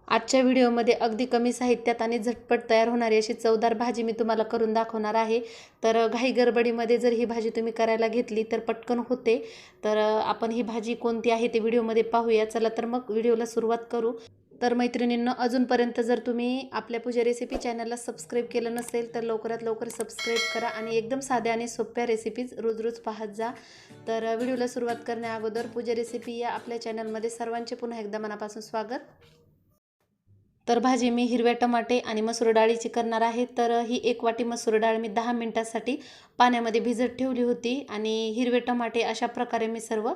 आजच्या व्हिडिओमध्ये अगदी कमी साहित्यात आणि झटपट तयार होणारी अशी चवदार भाजी मी तुम्हाला करून दाखवणार आहे। तर घाई गडबडीमध्ये जर ही भाजी तुम्ही करायला घेतली तर पटकन होते। तर आपण ही भाजी कोणती आहे ते व्हिडिओमध्ये पाहूया। चला तर मग व्हिडिओला सुरुवात करू। तर मैत्रिणींनो, अजूनपर्यंत जर तुम्ही आपल्या पूजा रेसिपी चॅनलला सबस्क्राईब केलं नसेल तर लवकरात लवकर सबस्क्राईब करा आणि एकदम साध्या आणि सोप्या रेसिपीज रोज रोज पाहत जा। तर व्हिडिओला सुरुवात करण्या अगोदर पूजा रेसिपी या आपल्या चॅनलमध्ये सर्वांचे पुन्हा एकदा मनापासून स्वागत। तर भाजी मी हिरव्या टमाटे आणि मसूर डाळीची करणार आहे। तर ही 1 वाटी मसूर डाळ मी 10 मिनिटांसाठी पाण्यामध्ये भिजत ठेवली होती आणि हिरवे टमाटे अशा प्रकारे मी सर्व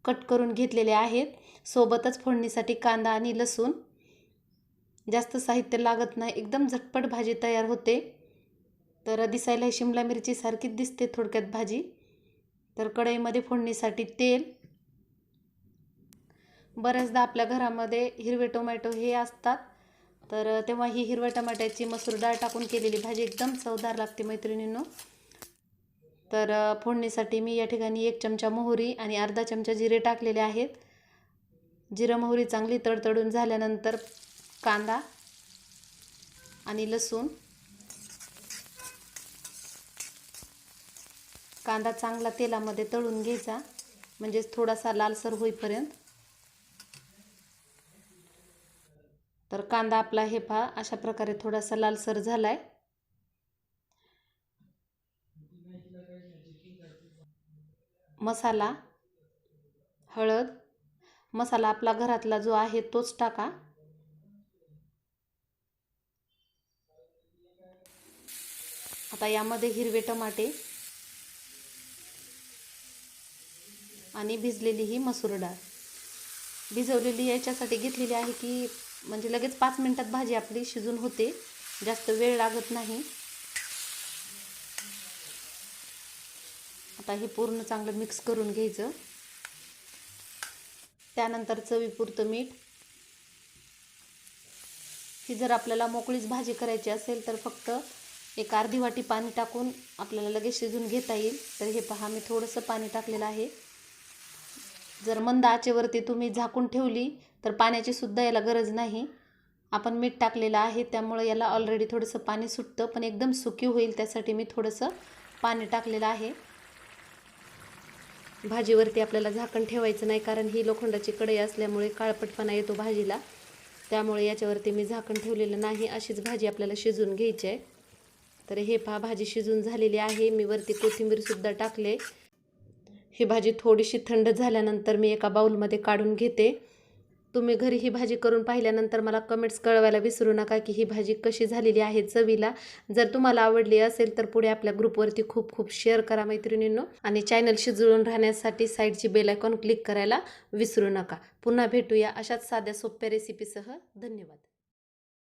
कट करून घेतलेले आहेत। सोबतच फोडणीसाठी कांदा आणि लसूण, जास्त साहित्य लागत नाही, एकदम झटपट भाजी तयार होते। तर दिसायला ही शिमला मिरची सारखीच दिसते थोडक्यात भाजी। तर कढईमध्ये फोडणीसाठी तेल, बऱ्याचदा आपल्या घरामध्ये हिरवे टोमॅटो हे असतात, तर तेव्हा ही हिरव्या टमाट्याची मसूर डाळ टाकून केलेली भाजी एकदम चवदार लागते मैत्रिणींनो। तर फोडणीसाठी मी या ठिकाणी 1 चमचा मोहरी आणि अर्धा चमचा जिरे टाकलेले आहेत। जिरं मोहरी चांगली तडतडून झाल्यानंतर कांदा आणि लसूण, कांदा चांगला तेलामध्ये तळून घ्यायचा, म्हणजे थोडासा लालसर होईपर्यंत। तर कांदा आपला हे पहा अशा प्रकारे थोडासा लालसर झालाय। मसाला, हळद, मसाला आपला घरातला जो आहे तोच टाका। आता यामध्ये हिरवे टमाटे आणि भिजलेली ही मसूर डाळ, भिजवलेली याच्यासाठी घेतलेली आहे की म्हणजे लगेच 5 मिनिटात भाजी आपली शिजून होते, जास्त वेळ लागत नाही। आता हे पूर्ण चांगलं मिक्स करून घ्यायचं। त्यानंतर चवीपुरतं मीठ। ही जर आपल्याला मोकळीच भाजी करायची असेल तर फक्त एक अर्धी वाटी पाणी टाकून आपल्याला लगेच शिजून घेता येईल। तर हे पहा मी थोडंसं पाणी टाकलेलं आहे। जर मंद आचेवरती तुम्ही झाकून ठेवली तर पाण्याची सुद्धा याला गरज नाही। आपण मीठ टाकलेलं आहे त्यामुळे याला ऑलरेडी थोडंसं पाणी सुटतं, पण एकदम सुकी होईल त्यासाठी मी थोडंसं पाणी टाकलेलं आहे। भाजीवरती आपल्याला झाकण ठेवायचं नाही, कारण ही लोखंडाची कढई असल्यामुळे काळपटपणा येतो भाजीला, त्यामुळे याच्यावरती मी झाकण ठेवलेलं नाही। अशीच भाजी आपल्याला शिजून घ्यायची आहे। तर हे पहा भाजी शिजून झालेली आहे। मी वरती कोथिंबीर सुद्धा टाकले। ही भाजी थोडीशी थंड झाल्यानंतर मी एका बाउलमध्ये काढून घेते। तुम्ही घरी ही भाजी करून पाहिल्यानंतर मला कमेंट्स कळवायला विसरू नका की ही भाजी कशी झालेली आहे चवीला। जर तुम्हाला आवडली असेल तर पुढे आपल्या ग्रुपवरती खूप खूप शेअर करा मैत्रिणींनो, आणि चॅनलशी जुळून राहण्यासाठी साईडची बेल आयकॉन क्लिक करायला विसरू नका। पुन्हा भेटूया अशाच साध्या सोप्या रेसिपीसह। धन्यवाद।